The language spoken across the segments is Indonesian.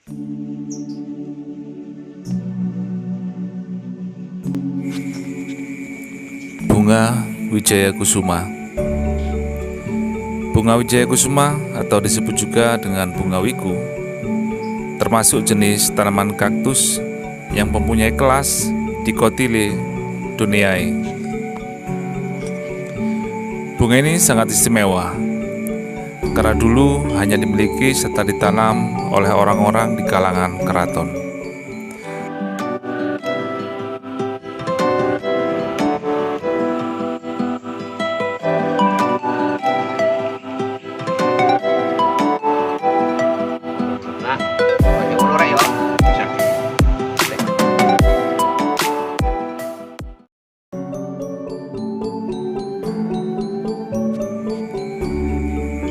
Bunga Wijaya Kusuma. Bunga Wijaya Kusuma atau disebut juga dengan bunga wiku termasuk jenis tanaman kaktus yang mempunyai kelas Dicotyledonneae. Bunga ini sangat istimewa karena dulu hanya dimiliki serta ditanam oleh orang-orang di kalangan keraton.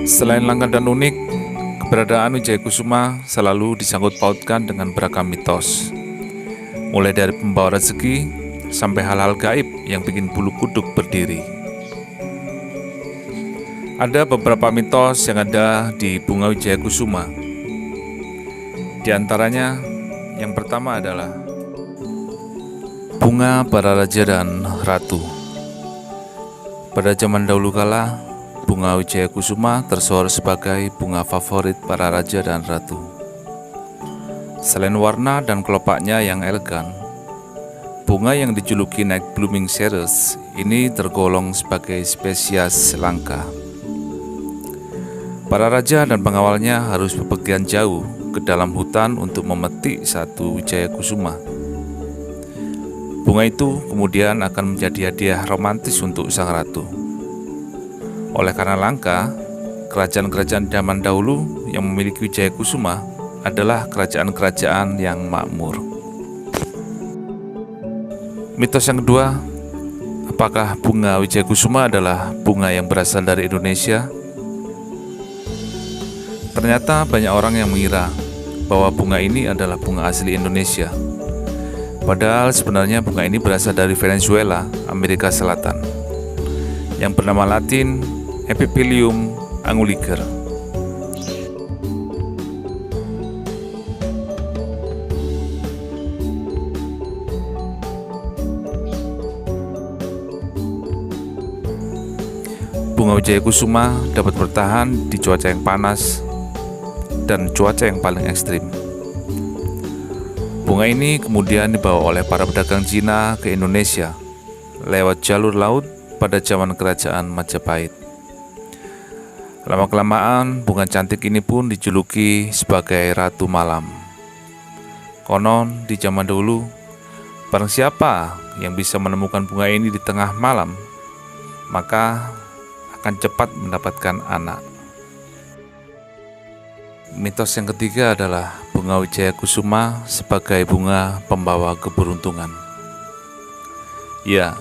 Selain langka dan unik, keberadaan Wijaya Kusuma selalu disangkut pautkan dengan beragam mitos, mulai dari pembawa rezeki sampai hal-hal gaib yang bikin bulu kuduk berdiri. Ada beberapa mitos yang ada di bunga Wijaya Kusuma. Di antaranya, yang pertama adalah bunga para raja dan ratu. Pada zaman dahulu kala, bunga Wijaya Kusuma tersohor sebagai bunga favorit para raja dan ratu. Selain warna dan kelopaknya yang elegan, bunga yang dijuluki Night Blooming Cereus ini tergolong sebagai spesies langka. Para raja dan pengawalnya harus bepergian jauh ke dalam hutan untuk memetik satu Wijaya Kusuma. Bunga itu kemudian akan menjadi hadiah romantis untuk sang ratu. Oleh karena langka, kerajaan-kerajaan zaman dahulu yang memiliki Wijaya Kusuma adalah kerajaan-kerajaan yang makmur. Mitos yang kedua, apakah bunga Wijaya Kusuma adalah bunga yang berasal dari Indonesia? Ternyata banyak orang yang mengira bahwa bunga ini adalah bunga asli Indonesia. Padahal sebenarnya bunga ini berasal dari Venezuela, Amerika Selatan, yang bernama Latin Epiphyllum anguliger. Bunga Wijaya Kusuma dapat bertahan di cuaca yang panas dan cuaca yang paling ekstrim. Bunga ini kemudian dibawa oleh para pedagang Cina ke Indonesia lewat jalur laut pada zaman kerajaan Majapahit. Lama-kelamaan, bunga cantik ini pun dijuluki sebagai Ratu Malam. Konon, di zaman dahulu, barang siapa yang bisa menemukan bunga ini di tengah malam, maka akan cepat mendapatkan anak. Mitos yang ketiga adalah bunga Wijaya Kusuma sebagai bunga pembawa keberuntungan. Ya,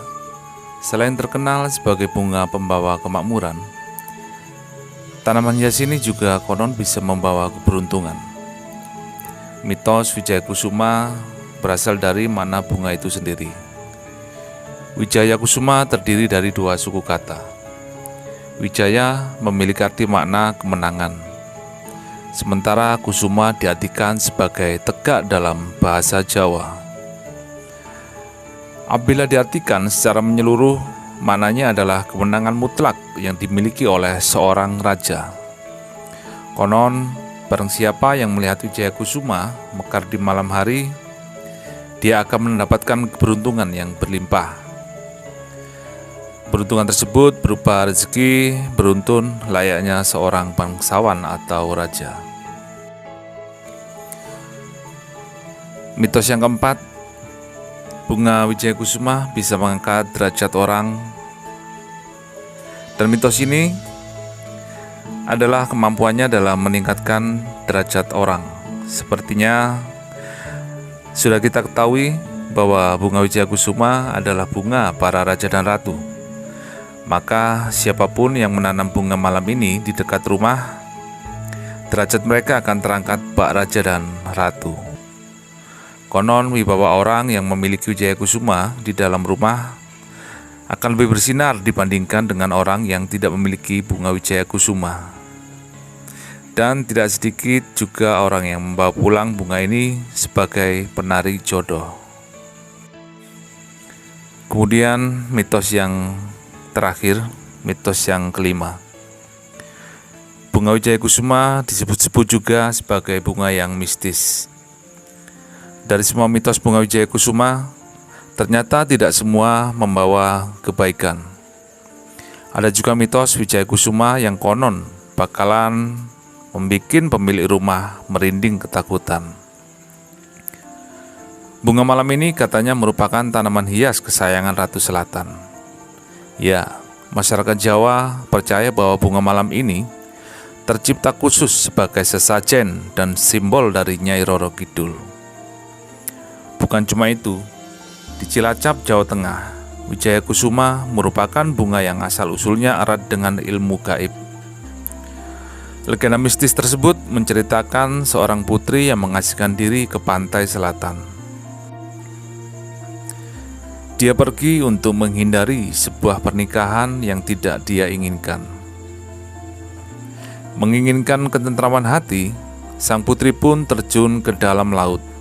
selain terkenal sebagai bunga pembawa kemakmuran, tanaman hias ini juga konon bisa membawa keberuntungan. Mitos Wijaya Kusuma berasal dari makna bunga itu sendiri. Wijaya Kusuma terdiri dari dua suku kata. Wijaya memiliki arti makna kemenangan, sementara Kusuma diartikan sebagai tegak dalam bahasa Jawa. Apabila diartikan secara menyeluruh, maknanya adalah kemenangan mutlak yang dimiliki oleh seorang raja. Konon, barang siapa yang melihat Wijaya Kusuma mekar di malam hari, dia akan mendapatkan keberuntungan yang berlimpah. Keberuntungan tersebut berupa rezeki beruntun layaknya seorang bangsawan atau raja. Mitos yang keempat, bunga Wijaya Kusuma bisa mengangkat derajat orang. Dan mitos ini adalah kemampuannya dalam meningkatkan derajat orang. Sepertinya sudah kita ketahui bahwa bunga Wijaya Kusuma adalah bunga para raja dan ratu. Maka siapapun yang menanam bunga malam ini di dekat rumah, derajat mereka akan terangkat bak raja dan ratu. Konon wibawa orang yang memiliki Wijaya Kusuma di dalam rumah akan lebih bersinar dibandingkan dengan orang yang tidak memiliki bunga Wijaya Kusuma. Dan tidak sedikit juga orang yang membawa pulang bunga ini sebagai penari jodoh. Kemudian mitos yang terakhir, mitos yang kelima. Bunga Wijaya Kusuma disebut-sebut juga sebagai bunga yang mistis. Dari semua mitos bunga Wijaya Kusuma, ternyata tidak semua membawa kebaikan. Ada juga mitos Wijaya Kusuma yang konon bakalan membuat pemilik rumah merinding ketakutan. Bunga malam ini katanya merupakan tanaman hias kesayangan Ratu Selatan. Ya, masyarakat Jawa percaya bahwa bunga malam ini tercipta khusus sebagai sesajen dan simbol dari Nyai Roro Kidul. Bukan cuma itu, di Cilacap, Jawa Tengah, Wijaya Kusuma merupakan bunga yang asal-usulnya erat dengan ilmu gaib. Legenda mistis tersebut menceritakan seorang putri yang mengasihkan diri ke pantai selatan. Dia pergi untuk menghindari sebuah pernikahan yang tidak dia inginkan. Menginginkan ketentraman hati, sang putri pun terjun ke dalam laut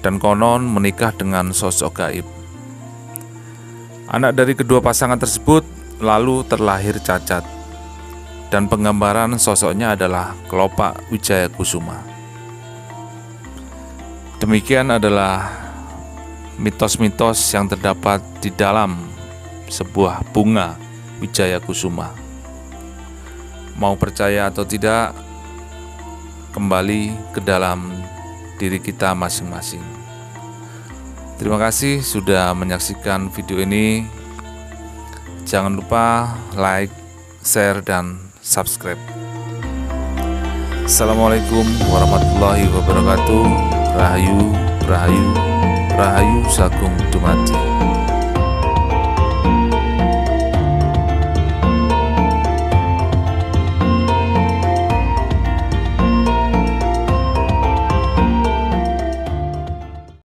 dan konon menikah dengan sosok gaib. Anak dari kedua pasangan tersebut lalu terlahir cacat, dan penggambaran sosoknya adalah kelopak Wijaya Kusuma. Demikian adalah mitos-mitos yang terdapat di dalam sebuah bunga Wijaya Kusuma. Mau percaya atau tidak, kembali ke dalam diri kita masing-masing. Terima kasih sudah menyaksikan video ini. Jangan lupa like, share, dan subscribe. Assalamualaikum warahmatullahi wabarakatuh. Rahayu, rahayu, rahayu sagung dumadi.